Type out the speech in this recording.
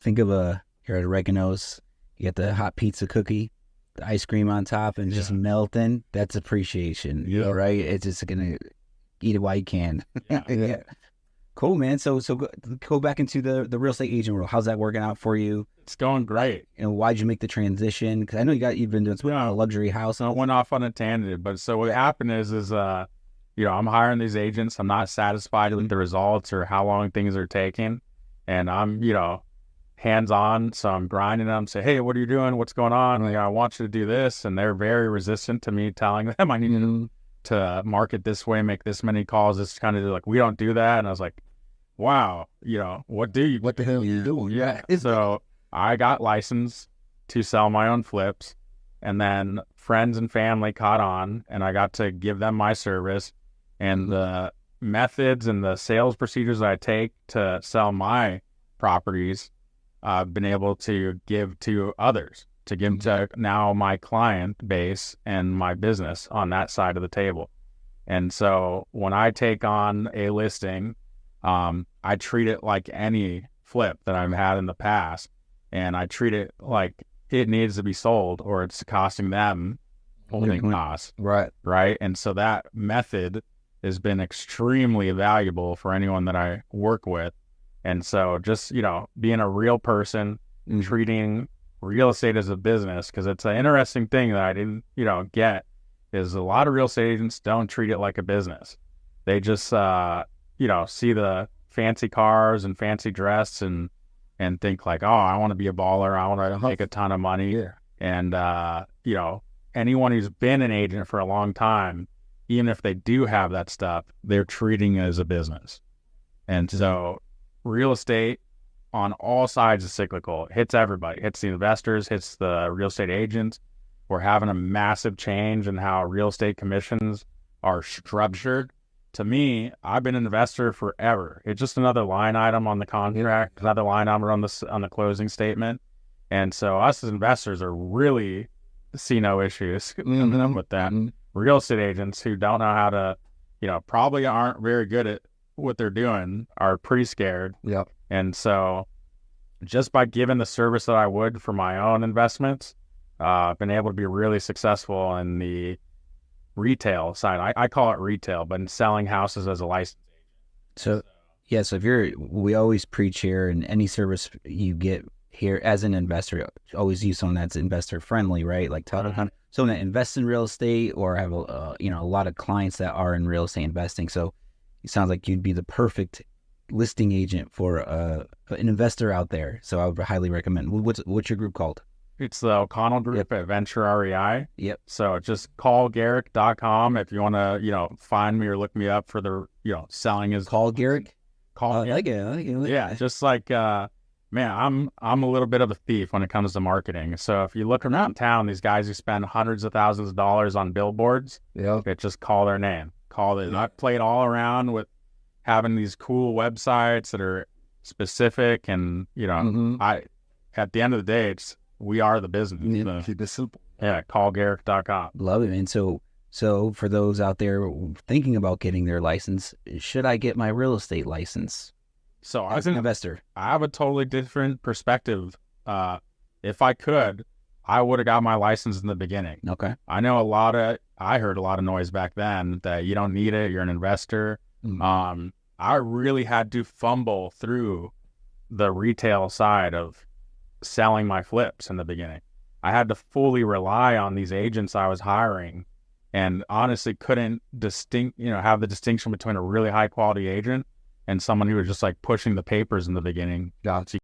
think of your oregano's, you get the hot pizza cookie, the ice cream on top, and just melting. That's appreciation, right? It's just gonna eat it while you can. Yeah. Cool, man. So go back into the real estate agent role. How's that working out for you? It's going great. And why'd you make the transition? Because I know you've been doing a luxury house. So I went off on a tangent, but so what happened is I'm hiring these agents. I'm not satisfied with the results or how long things are taking, and I'm hands on. So I'm grinding them. Say, hey, what are you doing? What's going on? Like, I want you to do this, and they're very resistant to me telling them I need to market this way, make this many calls. It's kind of like, we don't do that. And I was like, wow, what the hell are you doing? Yeah. So I got licensed to sell my own flips, and then friends and family caught on, and I got to give them my service, and the methods and the sales procedures that I take to sell my properties, I've been able to give to others, to give to now my client base and my business on that side of the table. And so when I take on a listing, I treat it like any flip that I've had in the past, and I treat it like it needs to be sold or it's costing them holding costs. Right. And so that method has been extremely valuable for anyone that I work with. And so just, being a real person and treating real estate as a business, because it's an interesting thing that I didn't, get, is a lot of real estate agents don't treat it like a business. They just, see the fancy cars and fancy dress and think like, oh, I want to be a baller. I want to make a ton of money. Yeah. And, anyone who's been an agent for a long time, even if they do have that stuff, they're treating it as a business. And so real estate on all sides is cyclical. It hits everybody. It hits the investors, hits the real estate agents. We're having a massive change in how real estate commissions are structured. To me, I've been an investor forever. It's just another line item on the contract, another line item on the closing statement. And so us as investors are really see no issues with that. Real estate agents who don't know how to, probably aren't very good at what they're doing are pretty scared. Yeah. And so just by giving the service that I would for my own investments, I've been able to be really successful in the retail side. I call it retail, but in selling houses as a licensed agent. So we always preach here, and any service you get here as an investor, always use someone that's investor friendly, right? Like someone that invests in real estate or have a lot of clients that are in real estate investing. So it sounds like you'd be the perfect listing agent for an investor out there. So I would highly recommend. What's your group called? It's the O'Connell Group at Venture REI. Yep. So just call Garrick.com if you want to, find me or look me up for the, selling is. Call Garrick? Call. I like it. Yeah. Just like, man, I'm a little bit of a thief when it comes to marketing. So if you look around town, these guys who spend hundreds of thousands of dollars on billboards, just call their name. Call it. I've played all around with having these cool websites that are specific, and at the end of the day, we are the business. Keep it simple. Yeah, call Garrick.com. Love it, man. So for those out there thinking about getting their license, should I get my real estate license? So as an investor, I have a totally different perspective. If I could, I would have got my license in the beginning. Okay. I heard a lot of noise back then that you don't need it. You're an investor. I really had to fumble through the retail side of selling my flips in the beginning. I had to fully rely on these agents I was hiring, and honestly couldn't have the distinction between a really high quality agent and someone who was just like pushing the papers in the beginning. Gotcha.